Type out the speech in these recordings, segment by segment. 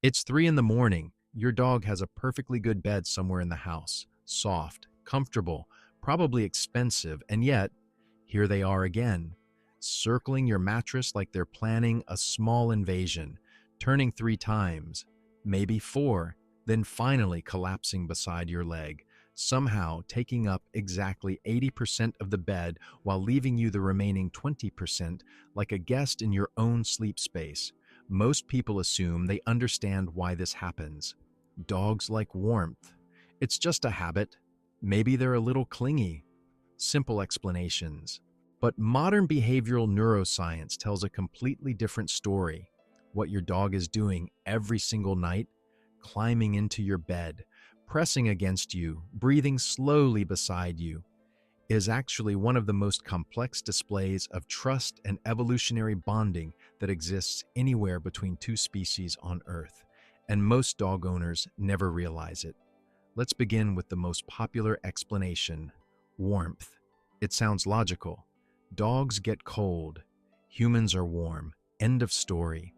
It's 3 in the morning. Your dog has a perfectly good bed somewhere in the house. Soft, comfortable, probably expensive, and yet, here they are again, circling your mattress like they're planning a small invasion, turning 3 times, maybe 4, then finally collapsing beside your leg, somehow taking up exactly 80% of the bed while leaving you the remaining 20% like a guest in your own sleep space. Most people assume they understand why this happens. Dogs like warmth. It's just a habit. Maybe they're a little clingy. Simple explanations. But modern behavioral neuroscience tells a completely different story. What your dog is doing every single night, climbing into your bed, pressing against you, breathing slowly beside you, is actually one of the most complex displays of trust and evolutionary bonding that exists anywhere between two species on Earth, and most dog owners never realize it. Let's begin with the most popular explanation: warmth. It sounds logical. Dogs get cold. Humans are warm. End of story.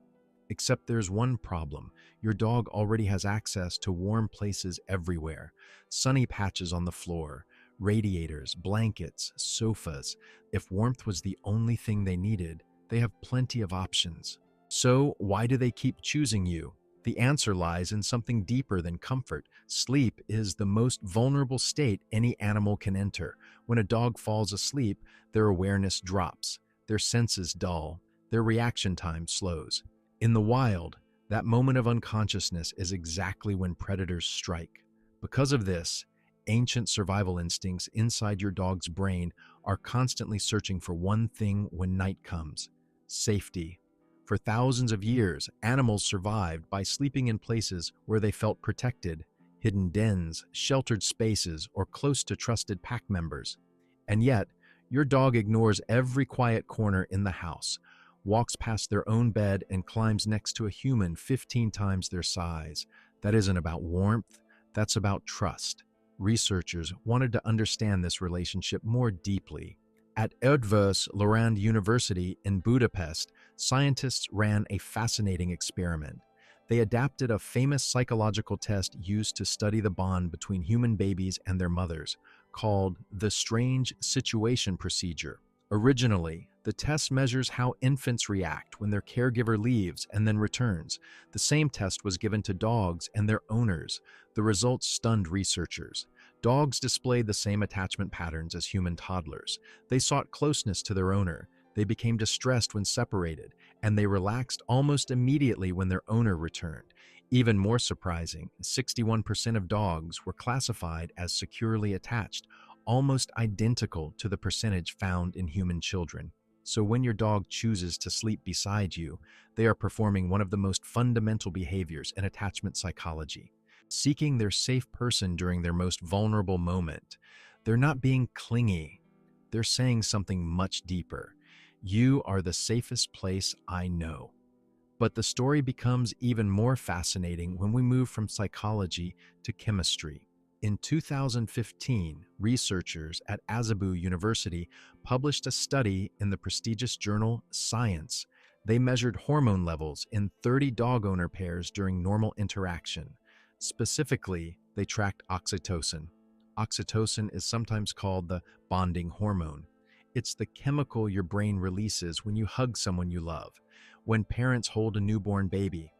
Except there's one problem. Your dog already has access to warm places everywhere. Sunny patches on the floor, radiators, blankets, sofas. If warmth was the only thing they needed, they have plenty of options. So why do they keep choosing you? The answer lies in something deeper than comfort. Sleep is the most vulnerable state any animal can enter. When a dog falls asleep, their awareness drops, their senses dull, their reaction time slows. In the wild, that moment of unconsciousness is exactly when predators strike. Because of this, ancient survival instincts inside your dog's brain are constantly searching for one thing when night comes: safety. For thousands of years, animals survived by sleeping in places where they felt protected: hidden dens, sheltered spaces, or close to trusted pack members. And yet, your dog ignores every quiet corner in the house, walks past their own bed, and climbs next to a human 15 times their size. That isn't about warmth, that's about trust. Researchers wanted to understand this relationship more deeply. At Eötvös Loránd University in Budapest, scientists ran a fascinating experiment. They adapted a famous psychological test used to study the bond between human babies and their mothers, called the strange situation procedure. Originally, the test measures how infants react when their caregiver leaves and then returns. The same test was given to dogs and their owners. The results stunned researchers. Dogs displayed the same attachment patterns as human toddlers. They sought closeness to their owner. They became distressed when separated, and they relaxed almost immediately when their owner returned. Even more surprising, 61% of dogs were classified as securely attached, almost identical to the percentage found in human children. So when your dog chooses to sleep beside you, they are performing one of the most fundamental behaviors in attachment psychology: seeking their safe person during their most vulnerable moment. They're not being clingy. They're saying something much deeper. You are the safest place I know. But the story becomes even more fascinating when we move from psychology to chemistry. In 2015, researchers at Azabu University published a study in the prestigious journal Science. They measured hormone levels in 30 dog owner pairs during normal interaction. Specifically, they tracked oxytocin. Oxytocin is sometimes called the bonding hormone. It's the chemical your brain releases when you hug someone you love, when parents hold a newborn baby,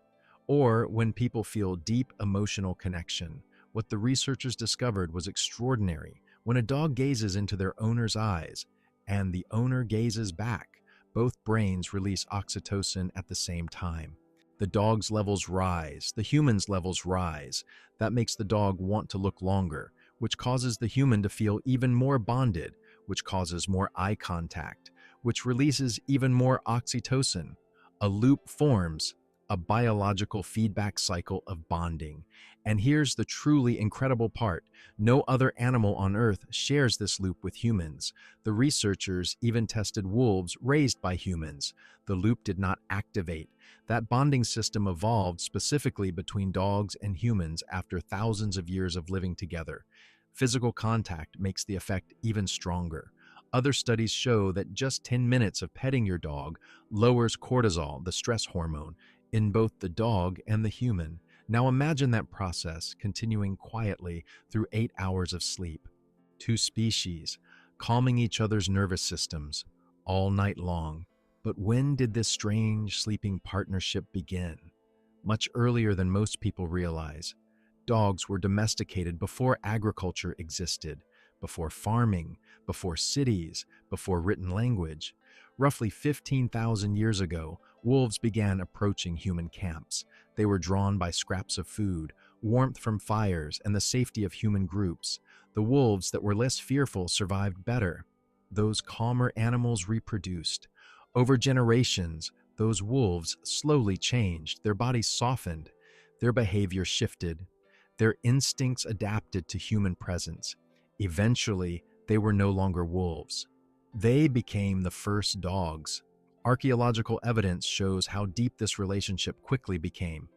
or when people feel deep emotional connection. What the researchers discovered was extraordinary. When a dog gazes into their owner's eyes and the owner gazes back, both brains release oxytocin at the same time. The dog's levels rise, the human's levels rise. That makes the dog want to look longer, which causes the human to feel even more bonded, which causes more eye contact, which releases even more oxytocin. A loop forms, a biological feedback cycle of bonding. And here's the truly incredible part: no other animal on Earth shares this loop with humans. The researchers even tested wolves raised by humans. The loop did not activate. That bonding system evolved specifically between dogs and humans after thousands of years of living together. Physical contact makes the effect even stronger. Other studies show that just 10 minutes of petting your dog lowers cortisol, the stress hormone. in both the dog and the human. Now imagine that process continuing quietly through 8 hours of sleep. Two species, calming each other's nervous systems all night long. But when did this strange sleeping partnership begin? Much earlier than most people realize. Dogs were domesticated before agriculture existed, before farming, before cities, before written language. Roughly 15,000 years ago, wolves began approaching human camps. They were drawn by scraps of food, warmth from fires, and the safety of human groups. The wolves that were less fearful survived better. Those calmer animals reproduced. Over generations, those wolves slowly changed. Their bodies softened. Their behavior shifted. Their instincts adapted to human presence. Eventually, they were no longer wolves. They became the first dogs. Archaeological evidence shows how deep this relationship quickly became.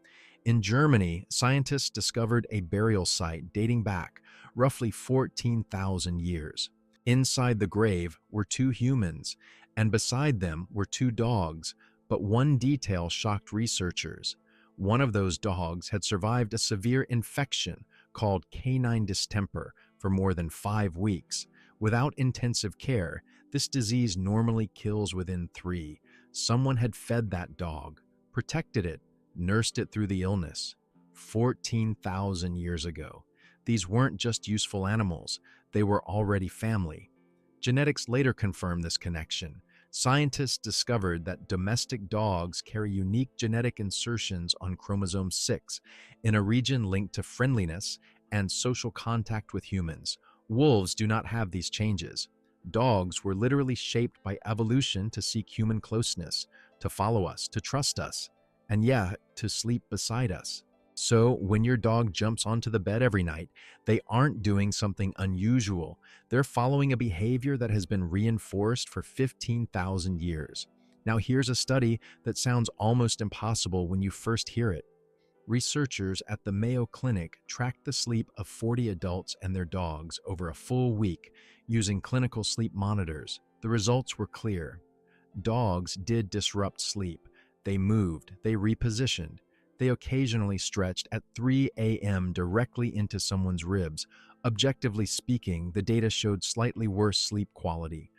In Germany, scientists discovered a burial site dating back roughly 14,000 years. Inside the grave were two humans, and beside them were two dogs, but one detail shocked researchers. One of those dogs had survived a severe infection called canine distemper for more than 5 weeks. Without intensive care, this disease normally kills within 3. Someone had fed that dog, protected it, nursed it through the illness. 14,000 years ago. These weren't just useful animals, they were already family. Genetics later confirmed this connection. Scientists discovered that domestic dogs carry unique genetic insertions on chromosome 6 in a region linked to friendliness and social contact with humans. Wolves do not have these changes. Dogs were literally shaped by evolution to seek human closeness, to follow us, to trust us, and to sleep beside us. So when your dog jumps onto the bed every night, they aren't doing something unusual. They're following a behavior that has been reinforced for 15,000 years. Now here's a study that sounds almost impossible when you first hear it. Researchers at the Mayo Clinic tracked the sleep of 40 adults and their dogs over a full week using clinical sleep monitors. The results were clear. Dogs did disrupt sleep. They moved, they repositioned. They occasionally stretched at 3 a.m. directly into someone's ribs. Objectively speaking, the data showed slightly worse sleep quality.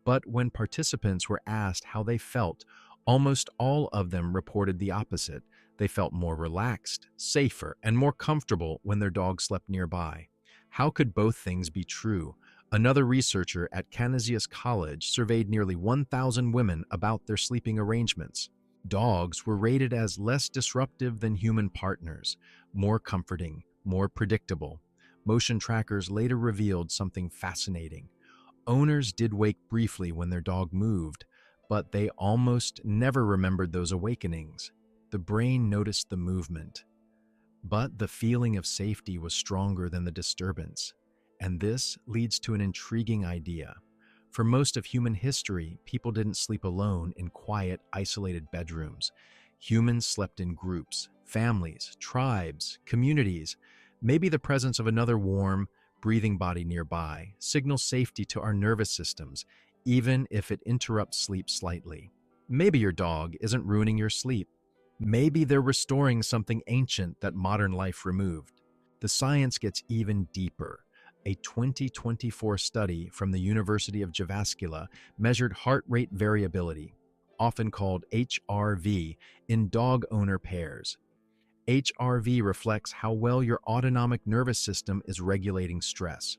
But when participants were asked how they felt, almost all of them reported the opposite. They felt more relaxed, safer, and more comfortable when their dog slept nearby. How could both things be true? Another researcher at Canisius College surveyed nearly 1,000 women about their sleeping arrangements. Dogs were rated as less disruptive than human partners, more comforting, more predictable. Motion trackers later revealed something fascinating. Owners did wake briefly when their dog moved, but they almost never remembered those awakenings. The brain noticed the movement, but the feeling of safety was stronger than the disturbance. And this leads to an intriguing idea. For most of human history, people didn't sleep alone in quiet, isolated bedrooms. Humans slept in groups, families, tribes, communities. Maybe the presence of another warm, breathing body nearby signals safety to our nervous systems, even if it interrupts sleep slightly. Maybe your dog isn't ruining your sleep. Maybe they're restoring something ancient that modern life removed. The science gets even deeper. A 2024 study from the University of Jyväskylä measured heart rate variability, often called HRV, in dog owner pairs. HRV reflects how well your autonomic nervous system is regulating stress.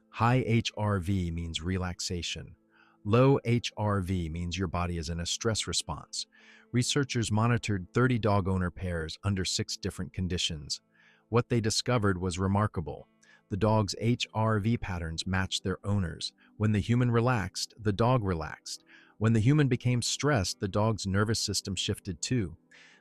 High HRV means relaxation. Low HRV means your body is in a stress response. Researchers monitored 30 dog owner pairs under 6 different conditions. What they discovered was remarkable. The dog's HRV patterns matched their owners. When the human relaxed, the dog relaxed. When the human became stressed, the dog's nervous system shifted too.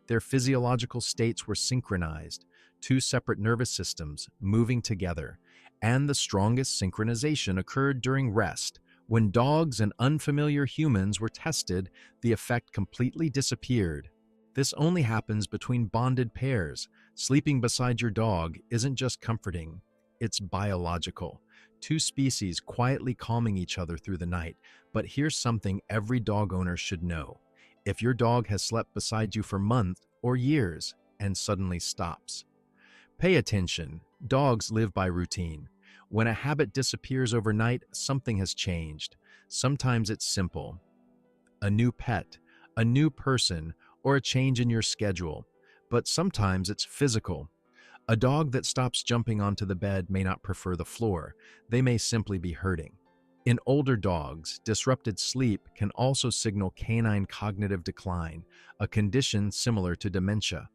Their physiological states were synchronized, 2 separate nervous systems moving together, and the strongest synchronization occurred during rest. When dogs and unfamiliar humans were tested, the effect completely disappeared. This only happens between bonded pairs. Sleeping beside your dog isn't just comforting. It's biological. 2 species quietly calming each other through the night. But here's something every dog owner should know. If your dog has slept beside you for months or years and suddenly stops. Pay attention. Dogs live by routine. When a habit disappears overnight, something has changed. Sometimes it's simple: a new pet, a new person, or a change in your schedule. But sometimes it's physical. A dog that stops jumping onto the bed may not prefer the floor. They may simply be hurting. In older dogs, disrupted sleep can also signal canine cognitive decline, a condition similar to dementia.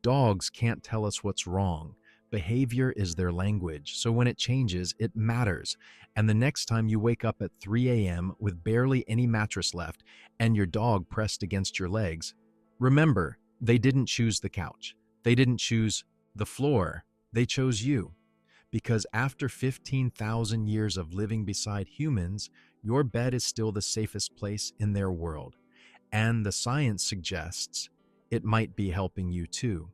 Dogs can't tell us what's wrong. Behavior is their language, so when it changes, it matters. And the next time you wake up at 3 a.m. with barely any mattress left and your dog pressed against your legs, remember, they didn't choose the couch. They didn't choose the floor. They chose you. Because after 15,000 years of living beside humans, your bed is still the safest place in their world. And the science suggests it might be helping you too.